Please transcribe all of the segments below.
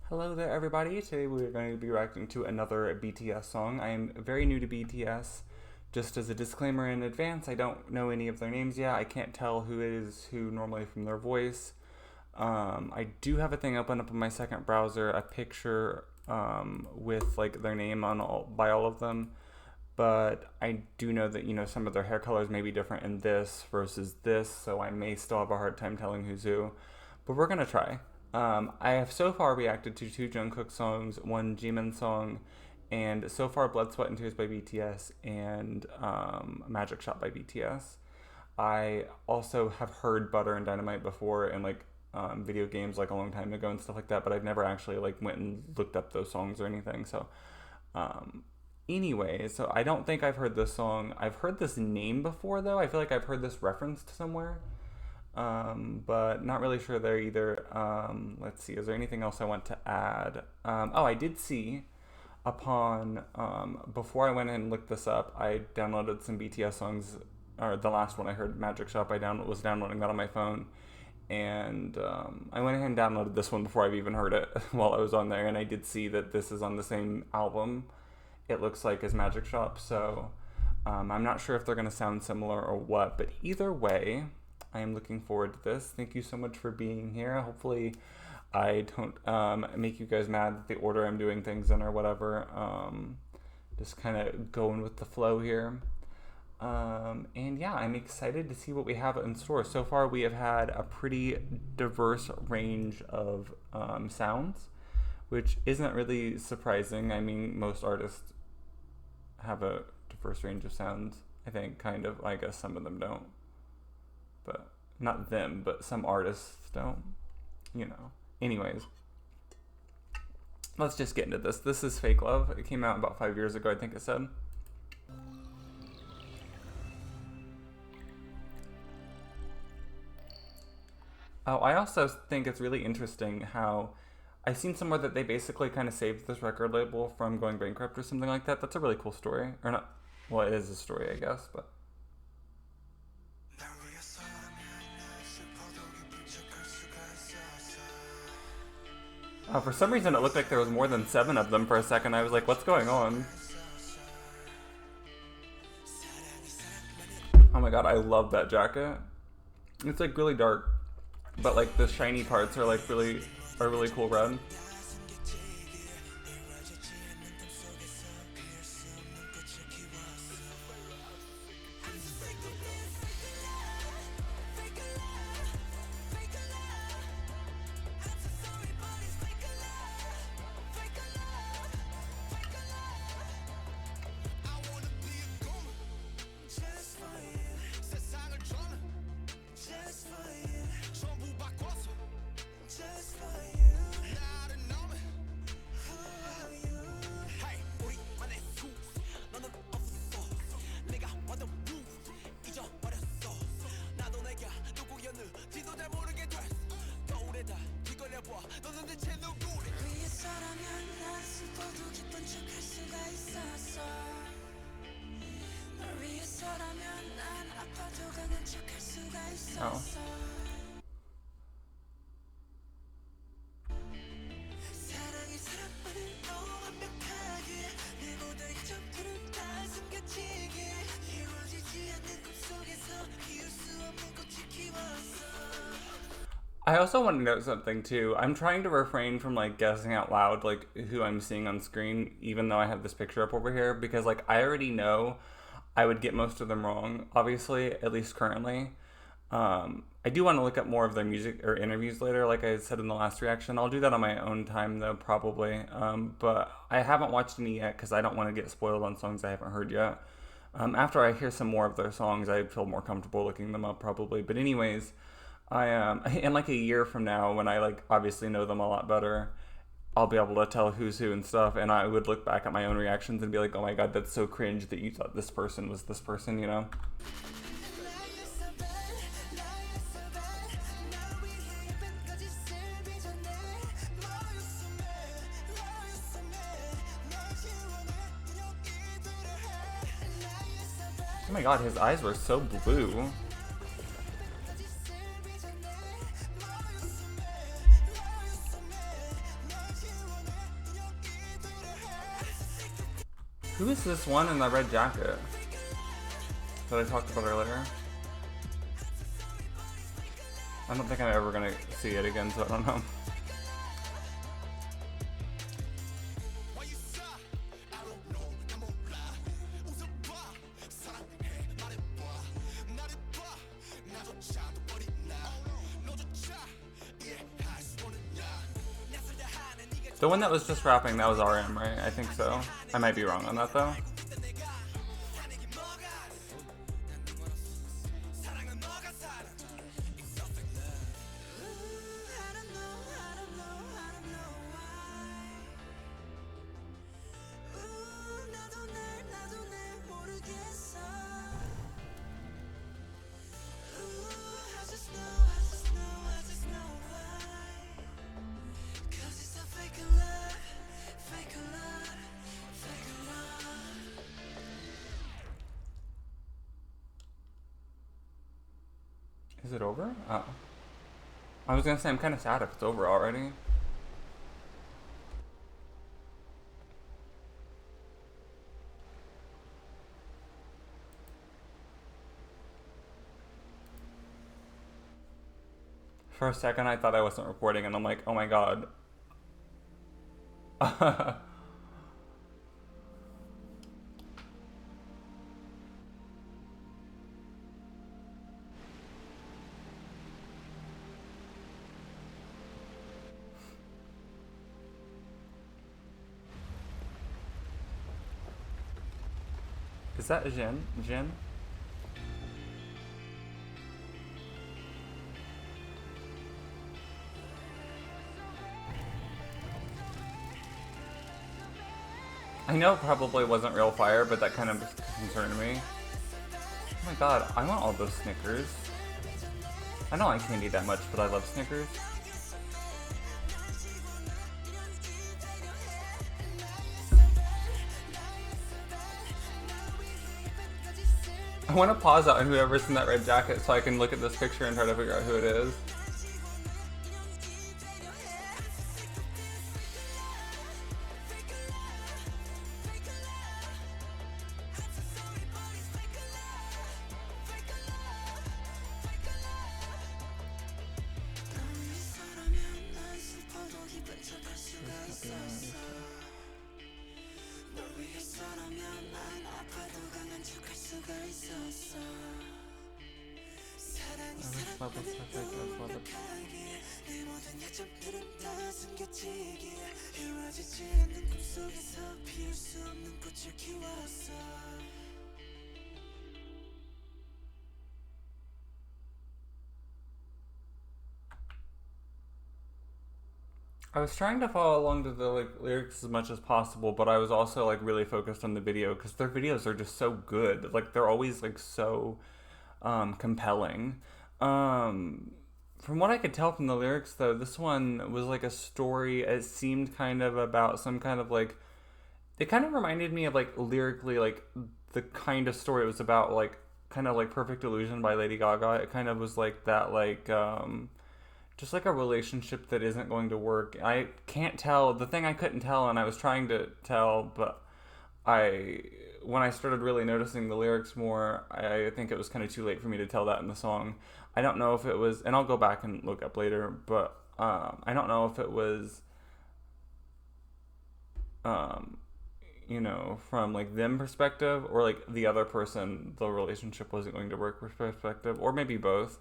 Hello there, everybody. Today we're going to be reacting to another BTS song. I am very new to BTS. Just as a disclaimer in advance, I don't know any of their names yet. I can't tell who is who normally from their voice. I do have a thing open up on my second browser, a picture with like their name on all of them. But I do know that some of their hair colors may be different in this versus this, so I may still have a hard time telling who's who. But we're gonna try. I have so far reacted to two Jungkook songs, one Jimin song, and so far Blood, Sweat, and Tears by BTS and Magic Shot by BTS. I also have heard Butter and Dynamite before in like video games like a long time ago and stuff like that, but I've never actually like went and looked up those songs or anything. So, anyway, so I don't think I've heard this song. I've heard this name before though. I feel like I've heard this referenced somewhere. But not really sure there either. Let's see, is there anything else I want to add? I did see before I went and looked this up, I downloaded some BTS songs, or the last one I heard, Magic Shop, was downloading that on my phone, and I went ahead and downloaded this one before I've even heard it while I was on there, and I did see that this is on the same album, it looks like, as Magic Shop, so I'm not sure if they're going to sound similar or what, but either way, I am looking forward to this. Thank you so much for being here. Hopefully I don't make you guys mad at the order I'm doing things in or whatever. Just kind of going with the flow here. And yeah, I'm excited to see what we have in store. So far we have had a pretty diverse range of sounds, which isn't really surprising. I mean, most artists have a diverse range of sounds, I think, kind of. I guess some of them don't. But not them, but some artists don't, Anyways, let's just get into this. This is Fake Love. It came out about 5 years ago, I think it said. Oh, I also think it's really interesting how I've seen somewhere that they basically kind of saved this record label from going bankrupt or something like that. That's a really cool story. Or not, well, it is a story, I guess, but... for some reason it looked like there was more than 7 of them for a second. I was like, what's going on? Oh my god, I love that jacket. It's like really dark, but like the shiny parts are like really cool red. Oh. I also want to note something too. I'm trying to refrain from like guessing out loud like who I'm seeing on screen, even though I have this picture up over here, because like I already know I would get most of them wrong, obviously, at least currently. I do want to look up more of their music or interviews later, like I said in the last reaction. I'll do that on my own time though, probably. But I haven't watched any yet because I don't want to get spoiled on songs I haven't heard yet. After I hear some more of their songs, I feel more comfortable looking them up probably. But anyways, in like a year from now, when I like obviously know them a lot better, I'll be able to tell who's who and stuff, and I would look back at my own reactions and be like, oh my god, that's so cringe that you thought this person was this person, Oh my god, his eyes were so blue. Who is this one in the red jacket that I talked about earlier? I don't think I'm ever gonna see it again, so I don't know. The one that was just rapping, that was RM, right? I think so. I might be wrong on that, though. Is it over? Oh. I was gonna say, I'm kind of sad if it's over already. For a second, I thought I wasn't recording, and I'm like, oh my god. Is that Jin? Jin? I know it probably wasn't real fire, but that kind of concerned me. Oh my god, I want all those Snickers. I don't like candy that much, but I love Snickers. I want to pause out on whoever's in that red jacket so I can look at this picture and try to figure out who it is. I was trying to follow along to the lyrics as much as possible, but I was also really focused on the video because their videos are just so good. They're always so compelling. From what I could tell from the lyrics, though, this one was a story. It seemed kind of about some kind of it kind of reminded me of lyrically the kind of story it was about, kind of Perfect Illusion by Lady Gaga. It kind of was that just a relationship that isn't going to work. I can't tell. The thing I couldn't tell, and I was trying to tell, but when I started really noticing the lyrics more, I think it was kind of too late for me to tell that in the song. I don't know if it was, and I'll go back and look up later, but I don't know if it was, from them perspective, or the other person, the relationship wasn't going to work perspective, or maybe both.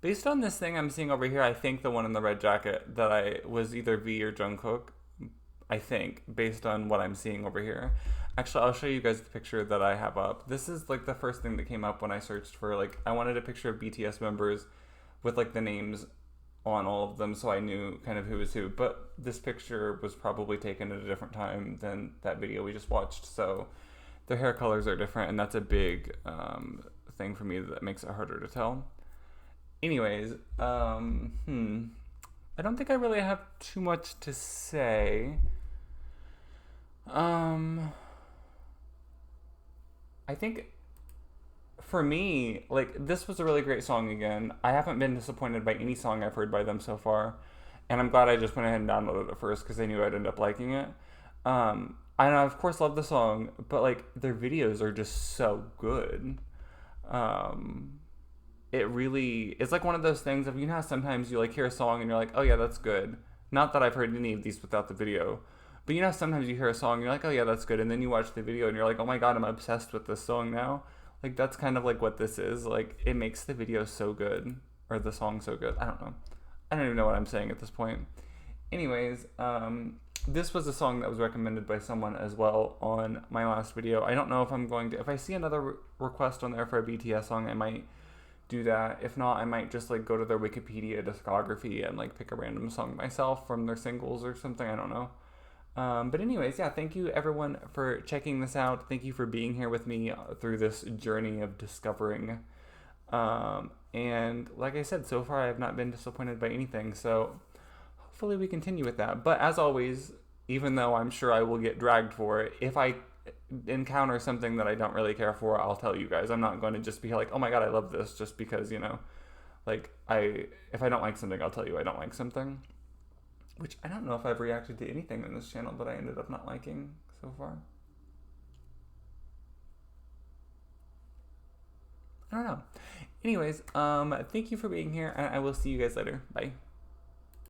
Based on this thing I'm seeing over here, I think the one in the red jacket that I was either V or Jungkook. I think, based on what I'm seeing over here. Actually, I'll show you guys the picture that I have up. This is the first thing that came up when I searched for I wanted a picture of BTS members with the names on all of them, so I knew kind of who was who. But this picture was probably taken at a different time than that video we just watched, so their hair colors are different, and that's a big thing for me that makes it harder to tell. Anyways, I don't think I really have too much to say. I think for me, this was a really great song again. I haven't been disappointed by any song I've heard by them so far. and I'm glad I just went ahead and downloaded it first because I knew I'd end up liking it. I of course love the song, but like their videos are just so good. Um, it really it's like one of those things of, you know how sometimes you like hear a song and you're like, oh yeah, that's good. Not that I've heard any of these without the video, but you know sometimes you hear a song and you're like, oh yeah, that's good, and then you watch the video and you're like, oh my god, I'm obsessed with this song now. Like that's kind of like what this is. Like it makes the video so good, or the song so good. I don't know. I don't even know what I'm saying at this point. Anyways, this was a song that was recommended by someone as well on my last video. I don't know if I'm going to, if I see another request on there for a BTS song, I might do that. If not, I might just like go to their Wikipedia discography and like pick a random song myself from their singles or something. I don't know. But anyways, yeah, thank you everyone for checking this out. Thank you for being here with me through this journey of discovering. And like I said, so far I have not been disappointed by anything. So hopefully we continue with that. But as always, even though I'm sure I will get dragged for it, if I encounter something that I don't really care for, I'll tell you guys. I'm not going to just be like, oh my god, I love this, just because, like if I don't like something, I'll tell you I don't like something. Which I don't know if I've reacted to anything on this channel that I ended up not liking so far. I don't know. Anyways, thank you for being here, and I will see you guys later. Bye.